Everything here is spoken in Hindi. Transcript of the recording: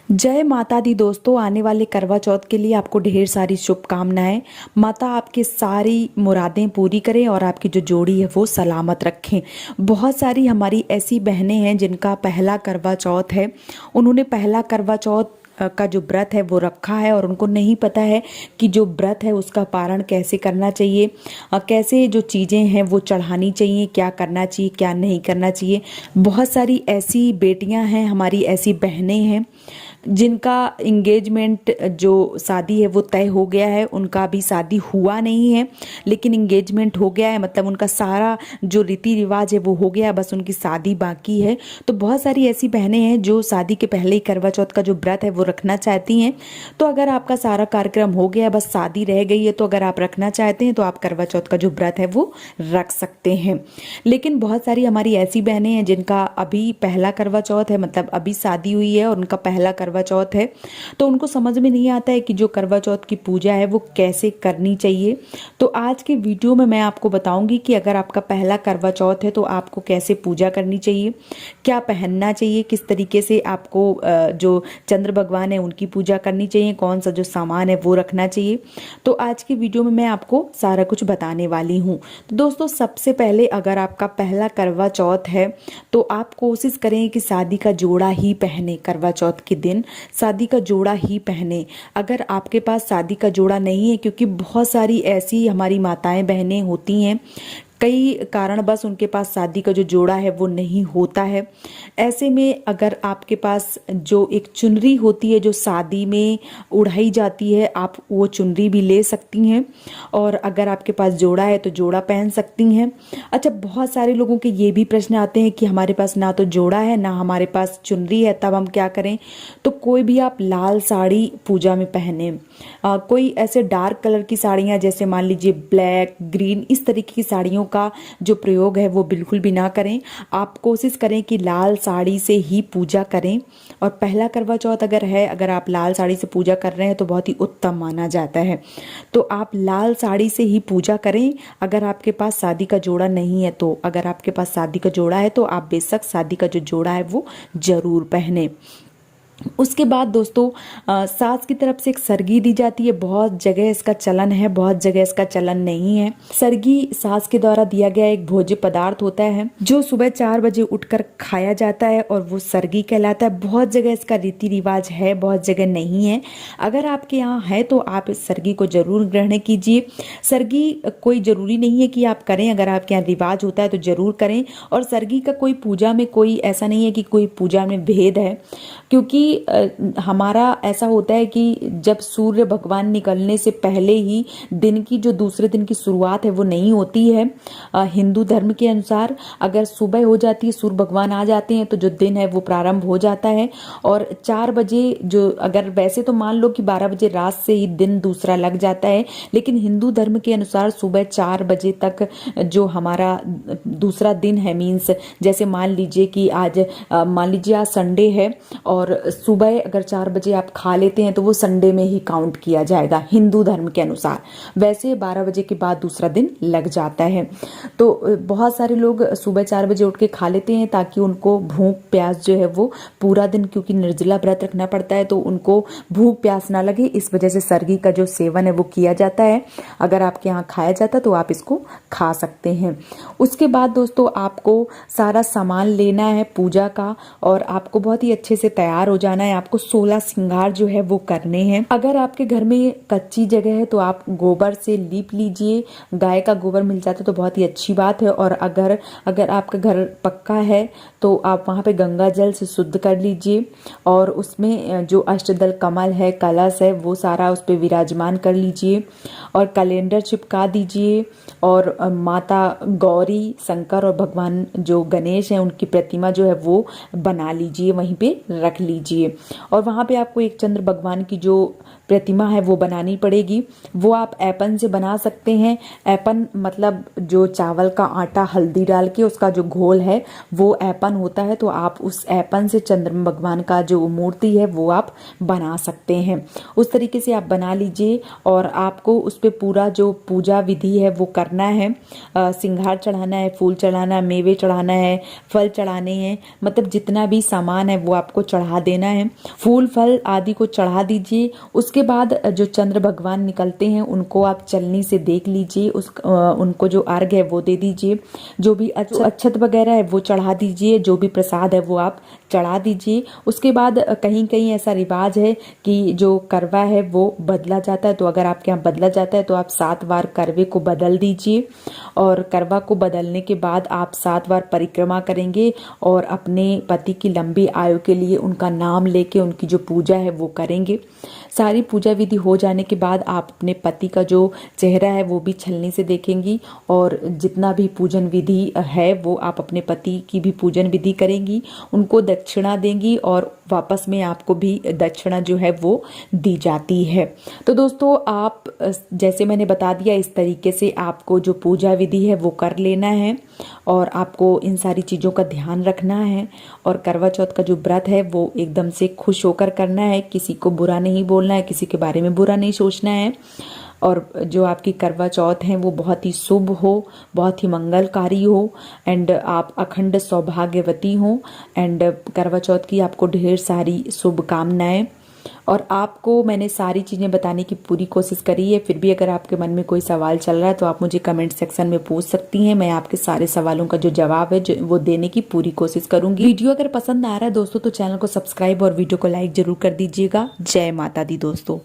जय माता दी दोस्तों, आने वाले करवा चौथ के लिए आपको ढेर सारी शुभकामनाएं। माता आपकी सारी मुरादें पूरी करें और आपकी जो जोड़ी है वो सलामत रखें। बहुत सारी हमारी ऐसी बहनें हैं जिनका पहला करवा चौथ है। उन्होंने पहला करवा चौथ का जो व्रत है वो रखा है और उनको नहीं पता है कि जो व्रत है उसका पारण कैसे करना चाहिए, कैसे जो चीज़ें हैं वो चढ़ानी चाहिए, क्या करना चाहिए क्या नहीं करना चाहिए। बहुत सारी ऐसी बेटियां हैं, हमारी ऐसी बहनें हैं जिनका इंगेजमेंट जो शादी है वो तय हो गया है। उनका अभी शादी हुआ नहीं है लेकिन इंगेजमेंट हो गया है, मतलब उनका सारा जो रीति रिवाज है वो हो गया है, बस उनकी शादी बाकी है। तो बहुत सारी ऐसी बहनें हैं जो शादी के पहले ही करवा चौथ का जो व्रत है वो रखना चाहती हैं। तो अगर आपका सारा कार्यक्रम हो गया, बस शादी रह गई है, तो अगर आप रखना चाहते हैं तो आप करवा चौथ का जो व्रत है वो रख सकते हैं। लेकिन बहुत सारी हमारी ऐसी बहनें हैं जिनका अभी पहला करवा चौथ है, मतलब अभी शादी हुई है और उनका पहला करवा चौथ है, तो उनको समझ में नहीं आता है कि जो करवा चौथ की पूजा है वो कैसे करनी चाहिए। तो आज के वीडियो में मैं आपको बताऊंगी कि अगर आपका पहला करवा चौथ है तो आपको कैसे पूजा करनी चाहिए, क्या पहनना चाहिए, किस तरीके से आपको जो चंद्र भगवान है उनकी पूजा करनी चाहिए, कौन सा जो सामान है वो रखना चाहिए। तो आज की वीडियो में मैं आपको सारा कुछ बताने वाली हूँ। तो दोस्तों, सबसे पहले अगर आपका पहला करवा चौथ है तो आप कोशिश करें कि शादी का जोड़ा ही पहने। करवा चौथ के दिन शादी का जोड़ा ही पहने। अगर आपके पास शादी का जोड़ा नहीं है, क्योंकि बहुत सारी ऐसी हमारी माताएं बहनें होती हैं, कई कारणवश उनके पास शादी का जो जोड़ा है वो नहीं होता है। ऐसे में अगर आपके पास जो एक चुनरी होती है जो शादी में उड़ाई जाती है, आप वो चुनरी भी ले सकती हैं। और अगर आपके पास जोड़ा है तो जोड़ा पहन सकती हैं। अच्छा, बहुत सारे लोगों के ये भी प्रश्न आते हैं कि हमारे पास ना तो जोड़ा है ना हमारे पास चुनरी है, तब हम क्या करें। तो कोई भी आप लाल साड़ी पूजा में पहने। कोई ऐसे डार्क कलर की साड़ियाँ, जैसे मान लीजिए ब्लैक, ग्रीन, इस तरीके की साड़ियों का जो प्रयोग है वो बिल्कुल भी ना करें। आप कोशिश करें कि लाल साड़ी से ही पूजा करें। और पहला करवा चौथ अगर है, अगर आप लाल साड़ी से पूजा कर रहे हैं तो बहुत ही उत्तम माना जाता है। तो आप लाल साड़ी से ही पूजा करें। अगर आपके पास शादी का जोड़ा नहीं है तो, अगर आपके पास शादी का जोड़ा है तो आप बेशक शादी का जो जोड़ा है वो जरूर पहने। उसके बाद दोस्तों, सास की तरफ से एक सरगी दी जाती है। बहुत जगह इसका चलन है, बहुत जगह इसका चलन नहीं है। सरगी सास के द्वारा दिया गया एक भोज्य पदार्थ होता है जो सुबह 4 बजे उठकर खाया जाता है और वो सरगी कहलाता है। बहुत जगह इसका रीति रिवाज है, बहुत जगह नहीं है। अगर आपके यहाँ है तो आप इस सरगी को जरूर ग्रहण कीजिए। सरगी कोई जरूरी नहीं है कि आप करें, अगर आपके यहाँ रिवाज होता है तो जरूर करें। और सरगी का कोई पूजा में कोई ऐसा नहीं है कि कोई पूजा में भेद है, क्योंकि हमारा ऐसा होता है कि जब सूर्य भगवान निकलने से पहले ही दिन की जो दूसरे दिन की शुरुआत है वो नहीं होती है। हिंदू धर्म के अनुसार अगर सुबह हो जाती है, सूर्य भगवान आ जाते हैं, तो जो दिन है वो प्रारंभ हो जाता है। और 4 बजे जो, अगर वैसे तो मान लो कि 12 बजे रात से ही दिन दूसरा लग जाता है, लेकिन हिंदू धर्म के अनुसार सुबह 4 बजे तक जो हमारा दूसरा दिन है, मीन्स जैसे मान लीजिए कि आज मान लीजिए आज संडे है और सुबह अगर 4 बजे आप खा लेते हैं तो वो संडे में ही काउंट किया जाएगा हिंदू धर्म के अनुसार। वैसे 12 बजे के बाद दूसरा दिन लग जाता है। तो बहुत सारे लोग सुबह 4 बजे उठ के खा लेते हैं ताकि उनको भूख प्यास जो है वो पूरा दिन, क्योंकि निर्जला व्रत रखना पड़ता है, तो उनको भूख प्यास ना लगे, इस वजह से सरगी का जो सेवन है वो किया जाता है। अगर आपके यहाँ खाया जाता तो आप इसको खा सकते हैं। उसके बाद दोस्तों, आपको सारा सामान लेना है पूजा का और आपको बहुत ही अच्छे से तैयार हो जाना है। आपको 16 श्रृंगार जो है वो करने हैं। अगर आपके घर में कच्ची जगह है तो आप गोबर से लीप लीजिए। गाय का गोबर मिल जाता है तो बहुत ही अच्छी बात है। और अगर आपका घर पक्का है तो आप वहाँ पे गंगा जल से शुद्ध कर लीजिए और उसमें जो अष्टदल कमल है, कलश है, वो सारा उस पर विराजमान कर लीजिए और कैलेंडर चिपका दीजिए। और माता गौरी, शंकर और भगवान जो गणेश हैं उनकी प्रतिमा जो है वो बना लीजिए, वहीं पे रख लीजिए। और वहाँ पे आपको एक चंद्र भगवान की जो प्रतिमा है वो बनानी पड़ेगी। वो आप ऐपन से बना सकते हैं। ऐपन मतलब जो चावल का आटा हल्दी डाल के उसका जो घोल है वो ऐपन होता है, तो आप उस ऐपन से चंद्रमा भगवान का जो मूर्ति है वो आप बना सकते हैं। उस तरीके से आप बना लीजिए और आपको उस पर पूरा जो पूजा विधि है वो करना है। सिंगार चढ़ाना है, फूल चढ़ाना, मेवे चढ़ाना है, फल चढ़ाने हैं, मतलब जितना भी सामान है वो आपको चढ़ा देना है। फूल फल आदि को चढ़ा दीजिए। उसके बाद जो चंद्र भगवान निकलते हैं उनको आप चलनी से देख लीजिए, उनको जो अर्घ है वो दे दीजिए। जो भी अक्षत वगैरह है वो चढ़ा दीजिए, जो भी प्रसाद है वो आप चढ़ा दीजिए। उसके बाद कहीं कहीं ऐसा रिवाज है कि जो करवा है वो बदला जाता है, तो अगर आपके यहाँ बदला जाता है तो आप 7 बार करवे को बदल दीजिए। और करवा को बदलने के बाद आप 7 बार परिक्रमा करेंगे और अपने पति की लंबी आयु के लिए उनका नाम लेके उनकी जो पूजा है वो करेंगे। सारी पूजा विधि हो जाने के बाद आप अपने पति का जो चेहरा है वो भी छलनी से देखेंगी और जितना भी पूजन विधि है वो आप अपने पति की भी पूजन विधि करेंगी, उनको दक्षिणा देंगी और वापस में आपको भी दक्षिणा जो है वो दी जाती है। तो दोस्तों आप जैसे मैंने बता दिया इस तरीके से आपको जो पूजा विधि है वो कर लेना है और आपको इन सारी चीज़ों का ध्यान रखना है। और करवा चौथ का जो व्रत है वो एकदम से खुश होकर करना है, किसी को बुरा नहीं बोलना है, किसी के बारे में बुरा नहीं सोचना है। और जो आपकी करवा चौथ है वो बहुत ही शुभ हो, बहुत ही मंगलकारी हो एंड आप अखंड सौभाग्यवती हो। एंड करवा चौथ की आपको ढेर सारी शुभकामनाएं। और आपको मैंने सारी चीज़ें बताने की पूरी कोशिश करी है, फिर भी अगर आपके मन में कोई सवाल चल रहा है तो आप मुझे कमेंट सेक्शन में पूछ सकती हैं। मैं आपके सारे सवालों का जो जवाब है वो देने की पूरी कोशिश करूंगी। वीडियो अगर पसंद आ रहा है दोस्तों तो चैनल को सब्सक्राइब और वीडियो को लाइक जरूर कर दीजिएगा। जय माता दी दोस्तों।